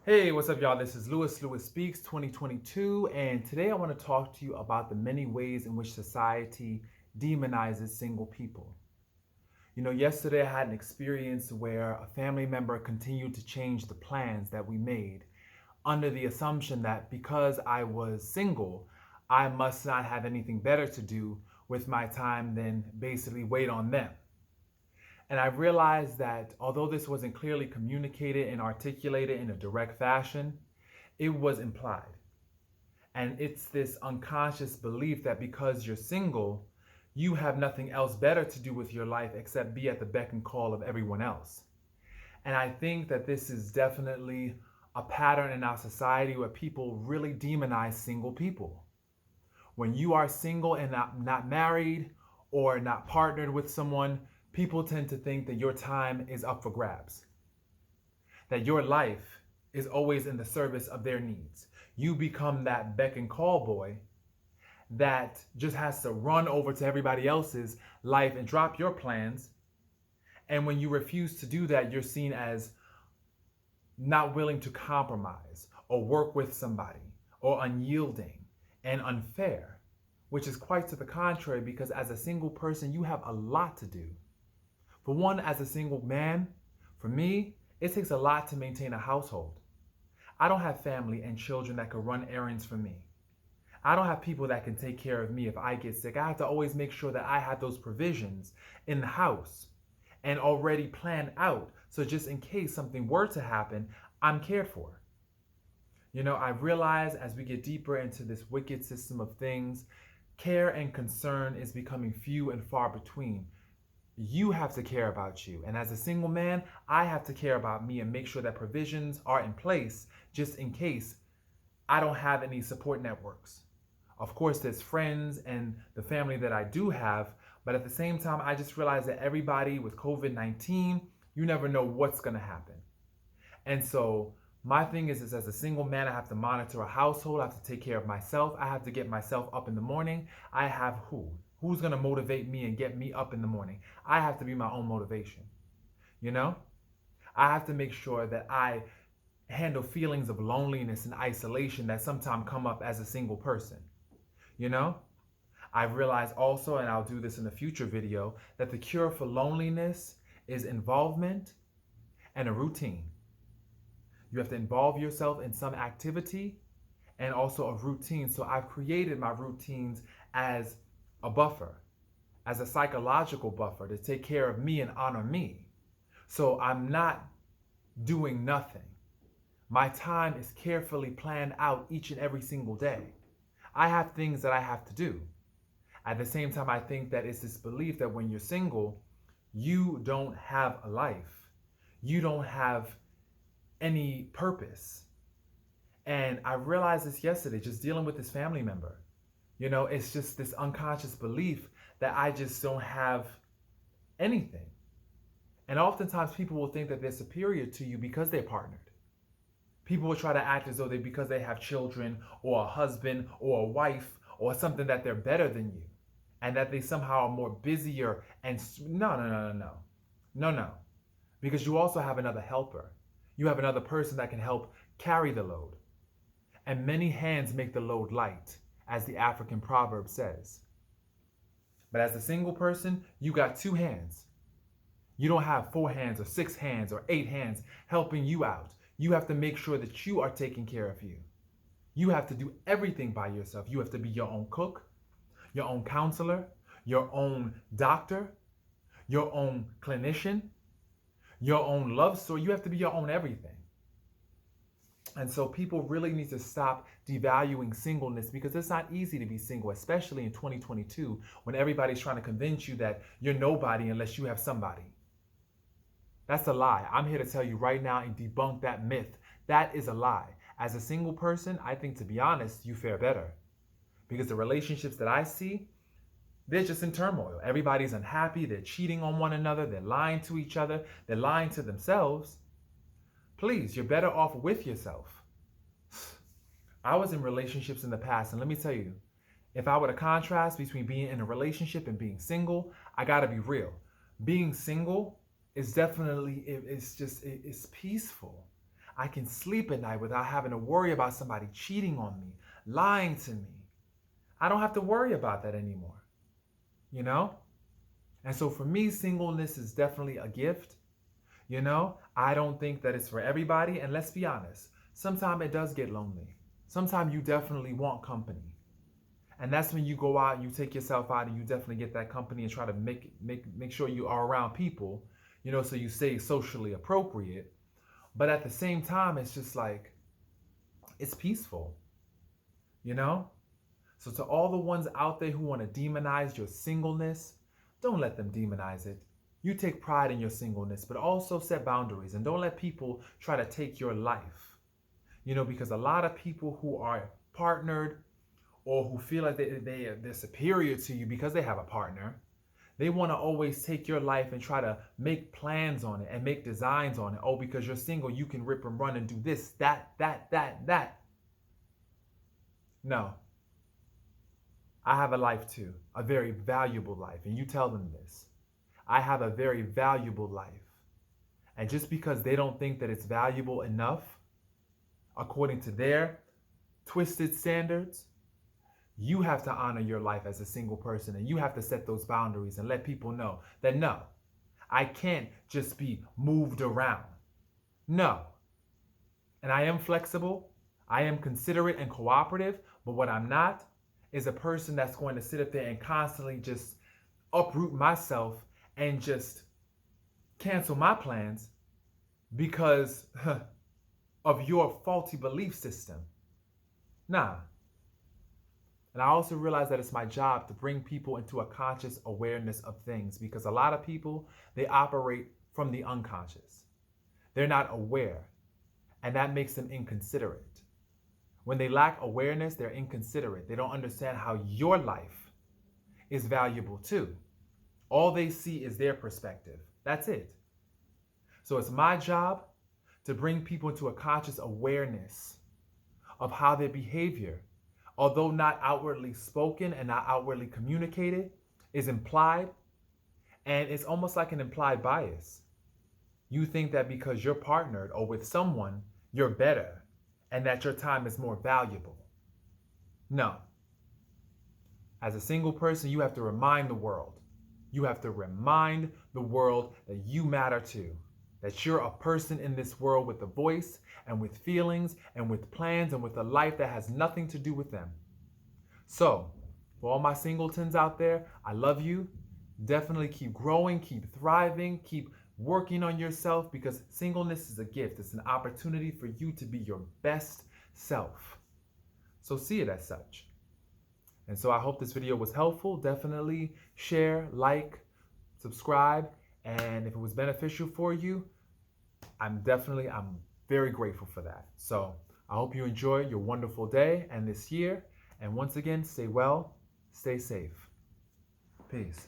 Hey, what's up, y'all? This is Lewis Speaks 2022, and today I want to talk to you about the many ways in which society demonizes single people. Yesterday I had an experience where a family member continued to change the plans that we made under the assumption that because I was single, I must not have anything better to do with my time than basically wait on them. And I realized that although this wasn't clearly communicated and articulated in a direct fashion, it was implied. And it's this unconscious belief that because you're single, you have nothing else better to do with your life except be at the beck and call of everyone else. And I think that this is definitely a pattern in our society where people really demonize single people. When you are single and not married or not partnered with someone, people tend to think that your time is up for grabs, that your life is always in the service of their needs. You become that beck and call boy that just has to run over to everybody else's life and drop your plans. And when you refuse to do that, you're seen as not willing to compromise or work with somebody or unyielding and unfair, which is quite to the contrary because as a single person, you have a lot to do. For one, as a single man, for me, it takes a lot to maintain a household. I don't have family and children that can run errands for me. I don't have people that can take care of me if I get sick. I have to always make sure that I have those provisions in the house and already planned out. So just in case something were to happen, I'm cared for. I realize as we get deeper into this wicked system of things, care and concern is becoming few and far between. You have to care about you. And as a single man, I have to care about me and make sure that provisions are in place just in case I don't have any support networks. Of course, there's friends and the family that I do have, but at the same time, I just realized that everybody with COVID 19, you never know what's going to happen. And so, my thing is as a single man, I have to monitor a household. I have to take care of myself. I have to get myself up in the morning. I have who? Who's going to motivate me and get me up in the morning? I have to be my own motivation. You know? I have to make sure that I handle feelings of loneliness and isolation that sometimes come up as a single person. You know? I've realized also, and I'll do this in a future video, that the cure for loneliness is involvement and a routine. You have to involve yourself in some activity and also a routine. So I've created my routines as a buffer, as a psychological buffer to take care of me and honor me. So I'm not doing nothing. My time is carefully planned out each and every single day. I have things that I have to do. At the same time, I think that it's this belief that when you're single, you don't have a life. You don't have any purpose. And I realized this yesterday, just dealing with this family member. It's just this unconscious belief that I just don't have anything. And oftentimes people will think that they're superior to you because they're partnered. People will try to act as though because they have children or a husband or a wife or something that they're better than you and that they somehow are more busier and no. Because you also have another helper. You have another person that can help carry the load. And many hands make the load light, as the African proverb says. But as a single person, you got two hands. You don't have four hands or six hands or eight hands helping you out. You have to make sure that you are taking care of you. You have to do everything by yourself. You have to be your own cook, your own counselor, your own doctor, your own clinician, your own love story. You have to be your own everything. And so people really need to stop devaluing singleness because it's not easy to be single, especially in 2022 when everybody's trying to convince you that you're nobody unless you have somebody. That's a lie. I'm here to tell you right now and debunk that myth. That is a lie. As a single person, I think, to be honest, you fare better because the relationships that I see, they're just in turmoil. Everybody's unhappy. They're cheating on one another. They're lying to each other. They're lying to themselves. Please, you're better off with yourself. I was in relationships in the past, and let me tell you, if I were to contrast between being in a relationship and being single, I gotta be real. Being single is definitely, it's peaceful. I can sleep at night without having to worry about somebody cheating on me, lying to me. I don't have to worry about that anymore, you know? And so for me, singleness is definitely a gift. I don't think that it's for everybody. And let's be honest, sometimes it does get lonely. Sometimes you definitely want company. And that's when you go out and you take yourself out and you definitely get that company and try to make sure you are around people, so you stay socially appropriate. But at the same time, it's just like, it's peaceful, you know? So to all the ones out there who want to demonize your singleness, don't let them demonize it. You take pride in your singleness, but also set boundaries and don't let people try to take your life. Because a lot of people who are partnered or who feel like they're superior to you because they have a partner, they want to always take your life and try to make plans on it and make designs on it. Oh, because you're single, you can rip and run and do this, that. No. I have a life too, a very valuable life. And you tell them this. I have a very valuable life. And just because they don't think that it's valuable enough, according to their twisted standards, you have to honor your life as a single person, and you have to set those boundaries and let people know that no, I can't just be moved around. No. And I am flexible. I am considerate and cooperative, but what I'm not is a person that's going to sit up there and constantly just uproot myself and just cancel my plans because of your faulty belief system. Nah. And I also realize that it's my job to bring people into a conscious awareness of things, because a lot of people, they operate from the unconscious. They're not aware, and that makes them inconsiderate. When they lack awareness, they're inconsiderate. They don't understand how your life is valuable too. All they see is their perspective. That's it. So it's my job to bring people into a conscious awareness of how their behavior, although not outwardly spoken and not outwardly communicated, is implied. And it's almost like an implied bias. You think that because you're partnered or with someone, you're better and that your time is more valuable. No. As a single person, you have to remind the world. You have to remind the world that you matter too. That you're a person in this world with a voice and with feelings and with plans and with a life that has nothing to do with them. So, for all my singletons out there, I love you. Definitely keep growing, keep thriving, keep working on yourself, because singleness is a gift. It's an opportunity for you to be your best self. So see it as such. And so I hope this video was helpful. Definitely share, like, subscribe, and if it was beneficial for you, I'm very grateful for that. So I hope you enjoy your wonderful day and this year. And once again, stay well, stay safe. Peace.